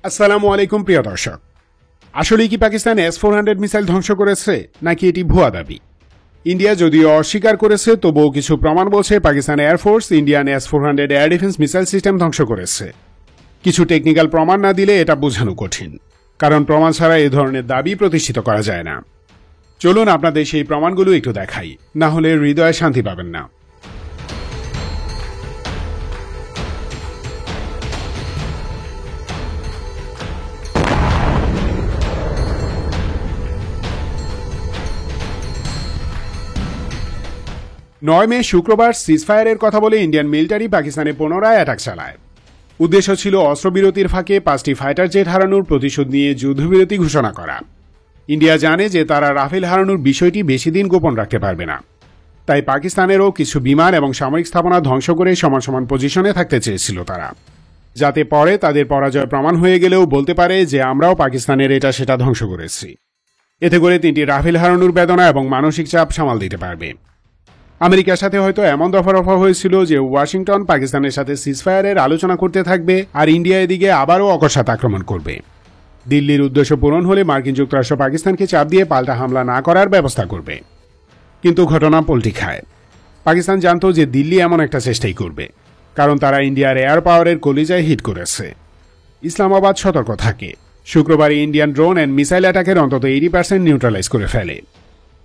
আসসালামু আলাইকুম প্রিয় দর্শক। আসলে কি পাকিস্তান S-400 মিসাইল ধ্বংস করেছে নাকি এটি ভুয়া দাবি? ইন্ডিয়া যদিও অস্বীকার করেছে, তবুও কিছু প্রমাণ বলছে Pakistan air force Indian S-400 air defence missile system ধ্বংস করেছে। কিছু টেকনিক্যাল প্রমাণ না দিলে এটা বোঝানো কঠিন, কারণ প্রমাণ ছাড়া এ ধরনের দাবি প্রতিষ্ঠিত করা যায় না। চলুন আপনাদের সেই প্রমাণগুলো একটু দেখাই, না হলে হৃদয়ে শান্তি পাবেন না। মে শুক্রবার সিজফায়ারের কথা বলে ইন্ডিয়ান মিলিটারি পাকিস্তানে পুনরায় অ্যাটাক চালায়। উদ্দেশ্য ছিল অস্ত্রবিরতির ফাঁকে 5টি ফাইটার জেট হারানোর প্রতিশোধ নিয়ে যুদ্ধবিরতি ঘোষণা করা। ইন্ডিয়া জানে যে তারা রাফেল হারানোর বিষয়টি বেশি দিন গোপন রাখতে পারবে না, তাই পাকিস্তানেরও কিছু বিমান এবং সামরিক স্থাপনা ধ্বংস করে সমান সমান পজিশনে থাকতে চেয়েছিল তারা, যাতে পরে তাদের পরাজয় প্রমাণ হয়ে গেলেও বলতে পারে যে আমরাও পাকিস্তানের এটা সেটা ধ্বংস করেছি। এতে করে 3টি রাফেল হারানোর বেদনা এবং মানসিক চাপ সামাল দিতে পারবে। আমেরিকার সাথে হয়তো এমন দফারফা হয়েছিল যে ওয়াশিংটন পাকিস্তানের সাথে সিজফায়ারের আলোচনা করতে থাকবে, আর ইন্ডিয়া এদিকে আবারও অকস্মাৎ আক্রমণ করবে। দিল্লির উদ্দেশ্য পূরণ হলে মার্কিন যুক্তরাষ্ট্র পাকিস্তানকে চাপ দিয়ে পাল্টা হামলা না করার ব্যবস্থা করবে। কিন্তু ঘটনা পল্টি খায়। পাকিস্তান জানত যে দিল্লি এমন একটা চেষ্টাই করবে, কারণ তারা ইন্ডিয়ার এয়ার পাওয়ারের কলিজায় হিট করেছে। ইসলামাবাদ সতর্ক থাকে। শুক্রবার ইন্ডিয়ান ড্রোন অ্যান্ড মিসাইল অ্যাটাকের অন্তত 80% নিউট্রালাইজ করে ফেলে।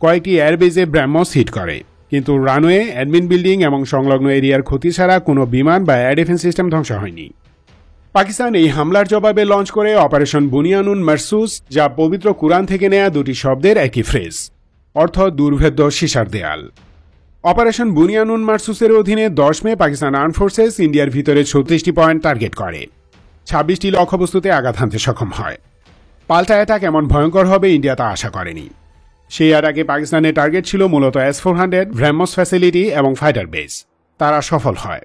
কয়েকটি এয়ারবেজে ব্রাহ্মস হিট করে, কিন্তু রানওয়ে, অ্যাডমিন বিল্ডিং এবং সংলগ্ন এরিয়ার ক্ষতি ছাড়া কোনো বিমান বা এয়ার ডিফেন্স সিস্টেম ধ্বংস হয়নি। পাকিস্তান এই হামলার জবাবে লঞ্চ করে অপারেশন বুনিয়ানুন মারসুস, যা পবিত্র কুরআন থেকে নেয়া দুটি শব্দের একই ফ্রেজ, অর্থ দুর্ভেদ্য সীসার দেয়াল। অপারেশন বুনিয়ানুন মারসুসের অধীনে 10 মে পাকিস্তান আর্ম ফোর্সেস ইন্ডিয়ার ভিতরে 36টি পয়েন্ট টার্গেট করে, 26টি লক্ষ্যবস্তুতে আঘাত হানতে সক্ষম হয়। পাল্টা অ্যাটাক এমন ভয়ঙ্কর হবে ইন্ডিয়া তা আশা করেনি। সেই অ্যাটাকে পাকিস্তানের টার্গেট ছিল মূলত S-400, ব্রাহ্মস ফ্যাসিলিটি এবং ফাইটার বেস। তারা সফল হয়।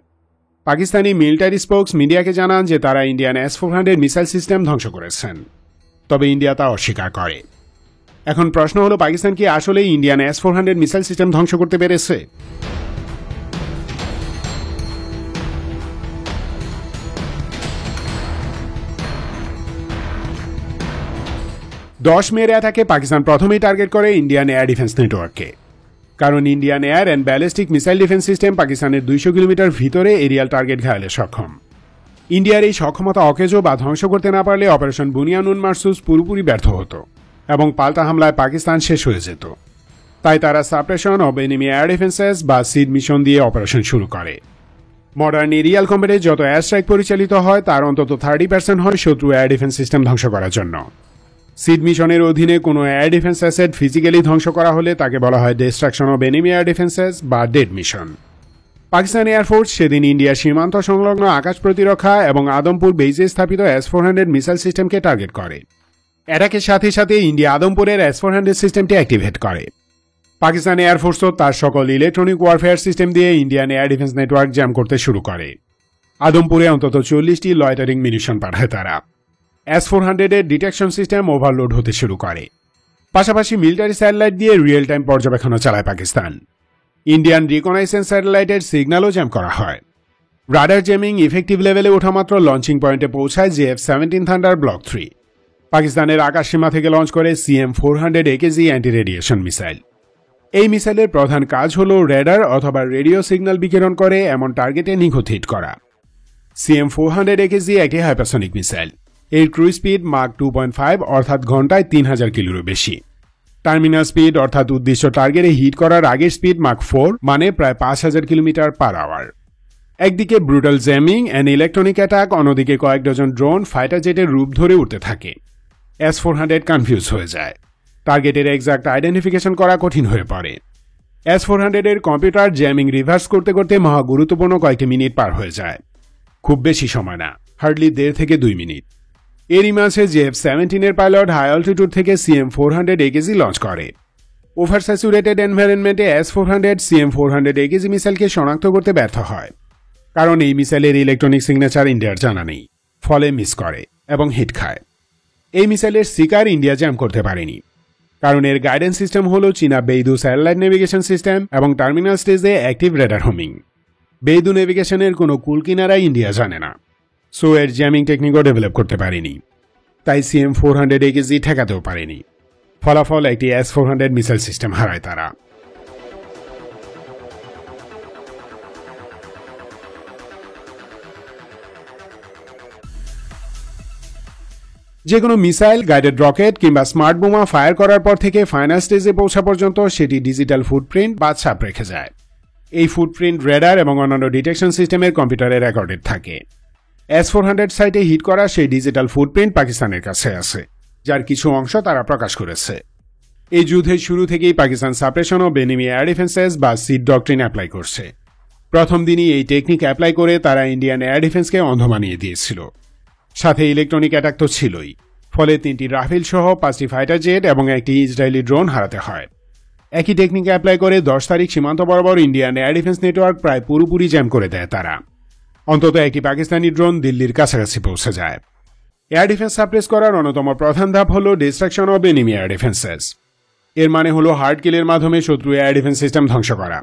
পাকিস্তানি মিলিটারি স্পোক্স মিডিয়াকে জানান যে তারা ইন্ডিয়ান S-400 মিসাইল সিস্টেম ধ্বংস করেছেন, তবে ইন্ডিয়া তা অস্বীকার করে। এখন প্রশ্ন হলো, পাকিস্তান কি আসলে ইন্ডিয়ান S-400 মিসাইল সিস্টেম ধ্বংস করতে পেরেছে? মের অ্যাটাকে পাকিস্তান প্রথমেই টার্গেট করে ইন্ডিয়ান এয়ার ডিফেন্স নেটওয়ার্ককে, কারণ Indian air and ballistic missile defence system পাকিস্তানের 200 কিলোমিটার ভিতরে এরিয়াল টার্গেট ঘায়ালে সক্ষম। ইন্ডিয়ার এই সক্ষমতা অকেজো বা ধ্বংস করতে না পারলে অপারেশন বুনিয়ানুন মারসুস পুরোপুরি ব্যর্থ হতো এবং পাল্টা হামলায় পাকিস্তান শেষ হয়ে যেত। তাই তারা সাপ্রেশন অব এনিমি এয়ার ডিফেন্সেস বা সিড মিশন দিয়ে অপারেশন শুরু করে। মডার্ন এরিয়াল কম্ব্যাটে যত এয়ার স্ট্রাইক পরিচালিত হয় তার অন্তত 30% হয় শত্রু এয়ার ডিফেন্স সিস্টেম ধ্বংস করার জন্য। সিড মিশনের অধীনে কোনো এয়ার ডিফেন্স অ্যাসেট ফিজিক্যালি ধ্বংস করা হলে তাকে বলা হয় ডিস্ট্রাকশন অব এনিমি এয়ার ডিফেন্সেস বা ডেড মিশন। পাকিস্তান এয়ারফোর্স সেদিন ইন্ডিয়ার সীমান্ত সংলগ্ন আকাশ প্রতিরক্ষা এবং আদমপুর বেইজে স্থাপিত S-400 মিসাইল সিস্টেমকে টার্গেট করে। অ্যাটাকের সাথে সাথে ইন্ডিয়া আদমপুরের S-400 সিস্টেমটি অ্যাক্টিভেট করে। পাকিস্তান এয়ারফোর্সও তার সকল ইলেকট্রনিক ওয়ারফেয়ার সিস্টেম দিয়ে Indian air defence network jam করতে শুরু করে। আদমপুরে অন্তত 40টি লয়টারিং মিনিশন পাঠায় তারা। S-400 এর ডিটেকশন সিস্টেম ওভারলোড হতে শুরু করে। পাশাপাশি মিলিটারি স্যাটেলাইট দিয়ে রিয়েল টাইম পর্যবেক্ষণও চালায় পাকিস্তান। ইন্ডিয়ান রিকনাইসেন্স স্যাটেলাইটের সিগন্যালও জ্যাম করা হয়। রাডার জ্যামিং ইফেক্টিভ লেভেলে ওঠা মাত্র লঞ্চিং পয়েন্টে পৌঁছায় JF-17 থান্ডার ব্লক 3। পাকিস্তানের আকাশসীমা থেকে লঞ্চ করে CM-400 AKZ anti radiation missile. এই মিসাইলের প্রধান কাজ হল রেডার অথবা রেডিও সিগন্যাল বিকিরণ করে এমন টার্গেটে নিখুঁত হিট করা। CM-400 AKZ একটি হাইপারসনিক মিসাইল। এর ক্রুজ স্পিড মাক 2.5 অর্থাৎ ঘন্টায় 3000 কিলোরও বেশি। টার্মিনাল স্পিড অর্থাৎ উদ্দিষ্ট টার্গেটে হিট করার আগের স্পিড মাক 4 মানে প্রায় 5000 কিলোমিটার পার আওয়ার। একদিকে brutal jamming and electronic attack, অন্যদিকে কয়েক ডজন ড্রোন ফাইটার জেটের রূপ ধরে উঠতে থাকে। S-400 কনফিউজ হয়ে যায়। টার্গেটের এক্সাক্ট আইডেন্টিফিকেশন করা কঠিন হয়ে পড়ে। S-400 এর কম্পিউটার জ্যামিং রিভার্স করতে করতে মহা গুরুত্বপূর্ণ কয়েকটি মিনিট পার হয়ে যায়। খুব বেশি সময় না, হার্ডলি 1.5 থেকে 2 মিনিট। এরই মাঝে JF-17 এর পাইলট হাই অল্টিটিউড থেকে CM-400 AKZ লঞ্চ করে। ওভার স্যাচুরেটেড এনভায়রনমেন্টে S-400 CM-400 AKZ মিসাইলকে শনাক্ত করতে ব্যর্থ হয়, কারণ এই মিসাইলের ইলেকট্রনিক সিগনেচার ইন্ডিয়ার জানা নেই, ফলে মিস করে এবং হিট খায়। এই মিসাইলের শিকার ইন্ডিয়া জ্যাম করতে পারেনি, কারণ এর গাইডেন্স সিস্টেম হল চীনা বেইদু স্যাটেলাইট নেভিগেশন সিস্টেম এবং টার্মিনাল স্টেজে অ্যাক্টিভ রেডার হোমিং। বেইদু নেভিগেশনের কোনো কুল কিনারা ইন্ডিয়া জানে না, সো এর জ্যামিং টেকনিকও ডেভেলপ করতে পারেনি। তাই CM-400 ঠেকাতেও পারেনি। ফলাফল একটি S-400 মিসাইল সিস্টেম হারায় তারা। যে কোনো মিসাইল, গাইডেড রকেট কিংবা স্মার্ট বোমা ফায়ার করার পর থেকে ফাইনাল স্টেজে পৌঁছা পর্যন্ত সেটি ডিজিটাল ফুটপ্রিন্ট বা ছাপ রেখে যায়। এই ফুটপ্রিন্ট রেডার এবং অন্যান্য ডিটেকশন সিস্টেমের কম্পিউটারে রেকর্ডেড থাকে। S-400 সাইটে হিট করা সেই ডিজিটাল ফুটপ্রিন্ট পাকিস্তানের কাছে আছে, যার কিছু অংশ তারা প্রকাশ করেছে। এই যুদ্ধের শুরু থেকেই পাকিস্তান সাপ্রেশন ও বেনিমি এয়ার ডিফেন্সেস বা সিড ডক্ট্রিন অ্যাপ্লাই করছে। প্রথম দিনই এই টেকনিক অ্যাপ্লাই করে তারা ইন্ডিয়ান এয়ার ডিফেন্সকে অন্ধ বানিয়ে দিয়েছিল। সাথে ইলেকট্রনিক অ্যাটাক তো ছিলই, ফলে 3টি রাফেল সহ 5টি ফাইটার জেট এবং একটি ইসরায়েলি ড্রোন হারাতে হয়। একই টেকনিক অ্যাপ্লাই করে 10 তারিখ সীমান্ত বরাবর ইন্ডিয়ান এয়ার ডিফেন্স নেটওয়ার্ক প্রায় পুরোপুরি জ্যাম করে দেয় তারা। অন্তত একটি পাকিস্তানি ড্রোন দিল্লির কাছাকাছি পৌঁছে যায়। এয়ার ডিফেন্স সাপ্রেস করার অন্যতম প্রধান ধাপ হল ডিস্ট্রাকশন অব এনিমি এয়ার ডিফেন্সেস। এর মানে হলো হার্ড কিলের মাধ্যমে শত্রু এয়ার ডিফেন্স সিস্টেম ধ্বংস করা,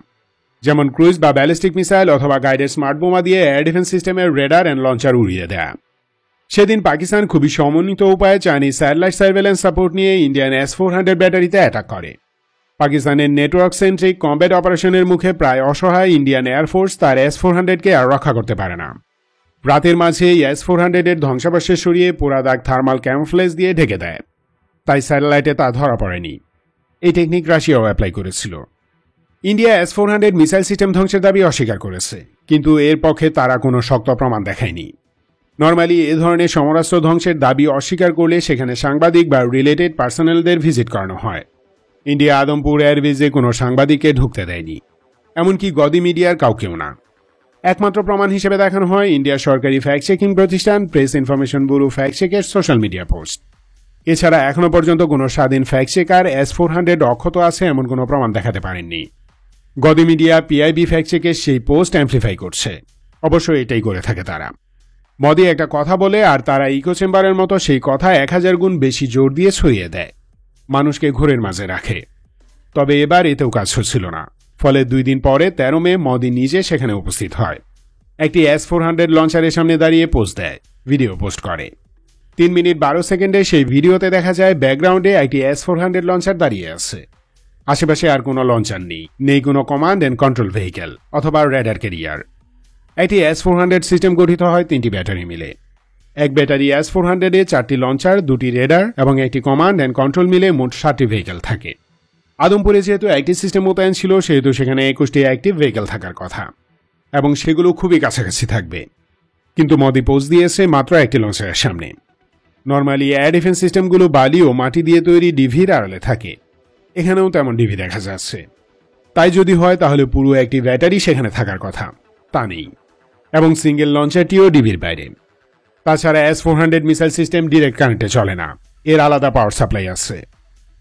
যেমন ক্রুইজ বা ব্যালিস্টিক মিসাইল অথবা গাইডেড স্মার্ট বোমা দিয়ে এয়ার ডিফেন্স সিস্টেমের রেডার অ্যান্ড লঞ্চার উড়িয়ে দেয়া। সেদিন পাকিস্তান খুবই সমন্বিত উপায়ে চাইনিজ স্যাটেলাইট সার্ভেলেন্স সাপোর্ট নিয়ে ইন্ডিয়ান S-400 ব্যাটারিতে অ্যাটাক করে। পাকিস্তানের নেটওয়ার্ক সেন্ট্রিক কমব্যাট অপারেশনের মুখে প্রায় অসহায় ইন্ডিয়ান এয়ারফোর্স তার S-400কে আর রক্ষা করতে পারে না। রাতের মাঝে S-400 এর ধ্বংসাবশেষ সরিয়ে পোড়া দাগ থার্মাল ক্যামোফ্লেজ দিয়ে ঢেকে দেয়, তাই স্যাটেলাইটে তা ধরা পড়েনি। এই টেকনিক রাশিয়াও অ্যাপ্লাই করেছিল। ইন্ডিয়া S-400 মিসাইল সিস্টেম ধ্বংসের দাবি অস্বীকার করেছে, কিন্তু এর পক্ষে তারা কোনো শক্ত প্রমাণ দেখায়নি। নর্মালি এ ধরনের সমরাস্ত্র ধ্বংসের দাবি অস্বীকার করলে সেখানে সাংবাদিক বা রিলেটেড পার্সোনালদের ভিজিট করানো হয়। ইন্ডিয়া আদমপুর এয়ারবেজে কোনো সাংবাদিককে ঢুকতে দেয়নি, এমনকি গদি মিডিয়ার কাউকেও না। একমাত্র প্রমাণ হিসেবে দেখানো হয় ইন্ডিয়ার সরকারি ফ্যাক্ট চেকিং প্রতিষ্ঠান প্রেস ইনফরমেশন ব্যুরো ফ্যাক্ট চেকের সোশ্যাল মিডিয়া পোস্ট। এছাড়া এখনও পর্যন্ত কোনো স্বাধীন ফ্যাক্ট চেকার S-400 অক্ষত আছে এমন কোনো প্রমাণ দেখাতে পারেননি। গদি মিডিয়া PIB ফ্যাক্ট চেকের সেই পোস্ট অ্যাম্পলিফাই করছে। অবশ্যই এটাই করে থাকে তারা। মোদি একটা কথা বলে আর তারা ইকো চেম্বারের মতো সেই কথা 1000 গুণ বেশি জোর দিয়ে ছড়িয়ে দেয়, মানুষকে ঘোরের মাঝে রাখে। তবে এবার এতেও কাজ হচ্ছিল না, ফলে 2 দিন পরে 13 মে মোদি নিজে সেখানে উপস্থিত হয়। একটি S-400 লঞ্চারের সামনে দাঁড়িয়ে পোস্ট দেয়, ভিডিও পোস্ট করে। 3 মিনিট 12 সেকেন্ডে সেই ভিডিওতে দেখা যায় ব্যাকগ্রাউন্ডে একটি S-400 লঞ্চার দাঁড়িয়ে আছে। আশেপাশে আর কোনো লঞ্চার নেই কোনো কমান্ড অ্যান্ড কন্ট্রোল ভেহিকেল অথবা রেডার ক্যারিয়ার। একটি S-400 সিস্টেম গঠিত হয় 3টি ব্যাটারি মিলে। এক ব্যাটারি S-400-এ 4টি লঞ্চার, 2টি রেডার এবং একটি কমান্ড অ্যান্ড কন্ট্রোল মিলে মোট 7টি ভেহিকেল থাকে। আদমপুরে যেহেতু একটি সিস্টেম মোতায়েন ছিল, সেহেতু সেখানে 21টি অ্যাক্টিভ ভেহিকেল থাকার কথা এবং সেগুলো খুবই কাছাকাছি থাকবে। কিন্তু মোদি পোস্ট দিয়েছে মাত্র একটি লঞ্চারের সামনে। নর্মালি এয়ার ডিফেন্স সিস্টেমগুলো বালি ও মাটি দিয়ে তৈরি ডিভির আড়ালে থাকে, এখানেও তেমন ডিভি দেখা যাচ্ছে। তাই যদি হয় তাহলে পুরো একটি ব্যাটারি সেখানে থাকার কথা, তা নেই, এবং সিঙ্গেল লঞ্চারটিও ডিভির বাইরে। তাছাড়া S-400 মিসাইল সিস্টেম ডিরেক্ট কারেন্টে চলে না, এর আলাদা পাওয়ার সাপ্লাই আছে।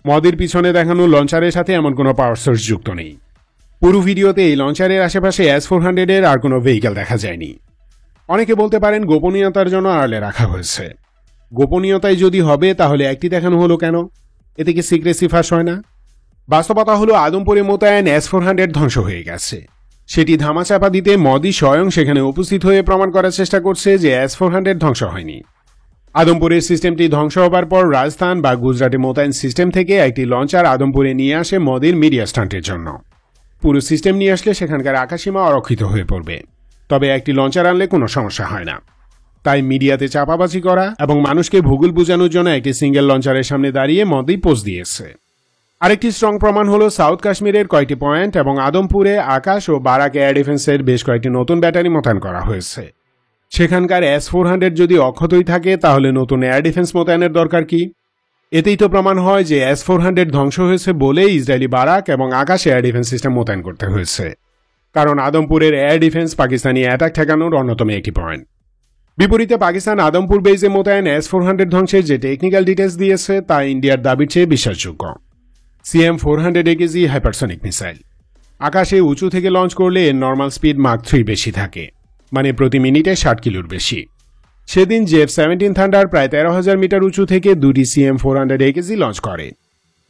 মোদির পিছনে দেখানো লঞ্চারের সাথে এমন কোনো পাওয়ার সোর্স যুক্ত নেই। পুরো ভিডিওতে এই লঞ্চারের আশেপাশে S-400-এর আর কোনো ভেহিকেল দেখা যায়নি। অনেকে বলতে পারেন গোপনীয়তার জন্য আড়ালে রাখা হয়েছে। গোপনীয়তায় যদি হবে তাহলে একটি দেখানো হলো কেন? এতে কি সিক্রেসি ফাঁস হয় না? বাস্তবতা হলো আদমপুরে মোতায়েন S-400 ধ্বংস হয়ে গেছে। সেটি ধামাচাপা দিতে মোদি স্বয়ং সেখানে উপস্থিত হয়ে প্রমাণ করার চেষ্টা করছে যে S-400 ধ্বংস হয়নি। আদমপুরের সিস্টেমটি ধ্বংস হবার পর রাজস্থান বা গুজরাটে মোতায়েন সিস্টেম থেকে একটি লঞ্চার আদমপুরে নিয়ে আসে মোদির মিডিয়া স্টান্টের জন্য। পুরো সিস্টেম নিয়ে আসলে সেখানকার আকাশসীমা অরক্ষিত হয়ে পড়বে, তবে একটি লঞ্চার আনলে কোনো সমস্যা হয় না। তাই মিডিয়াতে চাপাবাজি করা এবং মানুষকে ভূগোল বোঝানোর জন্য একটি সিঙ্গেল লঞ্চারের সামনে দাঁড়িয়ে মোদি পোস্ট দিয়েছে। আরেকটি স্ট্রং প্রমাণ হলো সাউথ কাশ্মীরের কয়েকটি পয়েন্ট এবং আদমপুরে আকাশ ও বারাক এয়ার ডিফেন্সের বেশ কয়েকটি নতুন ব্যাটারি মোতায়েন করা হয়েছে। সেখানকার S-400 যদি অক্ষতই থাকে তাহলে নতুন এয়ার ডিফেন্স মোতায়েনের দরকার কি? এতেই তো প্রমাণ হয় যে S-400 ধ্বংস হয়েছে বলেই ইসরায়েলি বারাক এবং আকাশ এয়ার ডিফেন্স সিস্টেম মোতায়েন করতে হয়েছে, কারণ আদমপুরের এয়ার ডিফেন্স পাকিস্তানি অ্যাটাক ঠেকানোর অন্যতম একটি পয়েন্ট। বিপরীতে পাকিস্তান আদমপুর বেজে মোতায়েন S-400 ধ্বংসের যে টেকনিক্যাল ডিটেলস দিয়েছে তা ইন্ডিয়ার দাবির চেয়ে বিশ্বাসযোগ্য। CM-400 হাইপারসনিক মিসাইল আকাশে উঁচু থেকে লঞ্চ করলে এর নর্মাল স্পিড মাক 3 বেশি থাকে, মানে প্রতি মিনিটে 60 কিলোর বেশি। সেদিন F-17 থান্ডার প্রায় 13,000 মিটার উঁচু থেকে 2টি CM-400 লঞ্চ করে।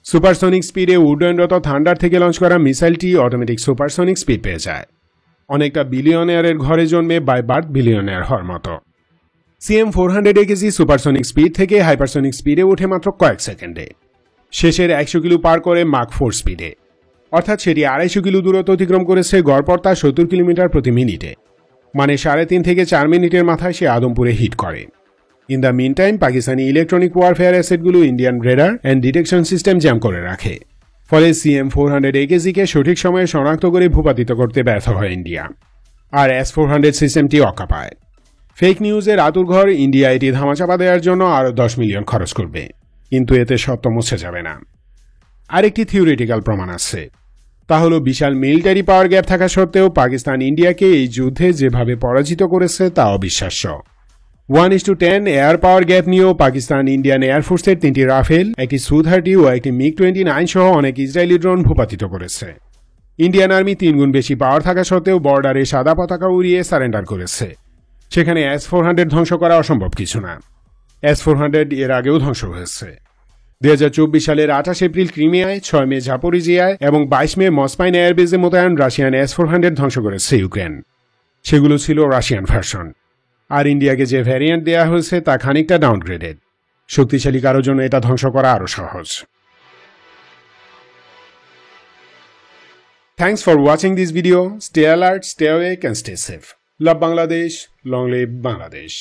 সুপারসনিক স্পিডে উড্ডয়নরত থান্ডার থেকে লঞ্চ করা মিসাইলটি অটোমেটিক সুপারসনিক স্পিড পেয়ে যায়, অনেকটা বিলিয়নিয়ারের ঘরে জন্মে বাই বার্থ বিলিয়নিয়ার হওয়ার মতো। CM400 সুপারসনিক স্পিড থেকে হাইপারসনিক স্পিডে ওঠে মাত্র কয়েক সেকেন্ডে, শেষের 100 কিলো পার করে মাক 4 স্পিডে, অর্থাৎ সেটি 250 কিলো দূরত্ব অতিক্রম করেছে গড়পড়তা 70 কিলোমিটার প্রতি মিনিটে, মানে 3.5 থেকে 4 মিনিটের মাথায় সে আদমপুরে হিট করে। In the mean time Pakistani electronic warfare অ্যাসেটগুলো Indian radar and detection system jam করে রাখে, ফলে CM400 সঠিক সময়ে শনাক্ত করে ভূপাতিত করতে ব্যর্থ হয় ইন্ডিয়া, আর S400 সিস্টেমটি অক্কা পায়। ফেক নিউজের আতুরঘর ইন্ডিয়া এটি ধামাচাপা দেওয়ার জন্য আরও 10 মিলিয়ন খরচ করবে, কিন্তু এতে সত্য মুছে যাবে না। আরেকটি থিওরিটিক্যাল প্রমাণ আছে, তা হলো বিশাল মিলিটারি পাওয়ার গ্যাপ থাকা সত্ত্বেও পাকিস্তান ইন্ডিয়াকে এই যুদ্ধে যেভাবে পরাজিত করেছে তা অবিশ্বাস্য। 1:10 এয়ার পাওয়ার গ্যাপ নিয়েও পাকিস্তান ইন্ডিয়ান এয়ারফোর্সের 3টি রাফেল, একটি Su-30 ও একটি MiG-29 সহ অনেক ইসরায়েলি ড্রোন ভূপাতিত করেছে। ইন্ডিয়ান আর্মি 3 গুণ বেশি পাওয়ার থাকা সত্ত্বেও বর্ডারে সাদা পতাকা উড়িয়ে সারেন্ডার করেছে। সেখানে S-400 ধ্বংস করা অসম্ভব কিছু না। S-400 এর আগেও ধ্বংস হয়েছে। 2024 সালের 28 এপ্রিল ক্রিমিয়ায়, 6 মে জাপোরিজিয়ায় এবং 22 মে মসপাইন এয়ারবেজে মোতায়েন রাশিয়ান S-400 ধ্বংস করেছে ইউক্রেন। সেগুলো ছিল রাশিয়ান ভার্সন। আর ইন্ডিয়াকে যে ভ্যারিয়েন্ট দেওয়া হয়েছে তা খানিকটা ডাউনগ্রেডেড। শক্তিশালী কারোর জন্য এটা ধ্বংস করা আরও সহজ। Thanks for watching this video. Stay alert, stay awake and stay safe. Love Bangladesh. Long live Bangladesh.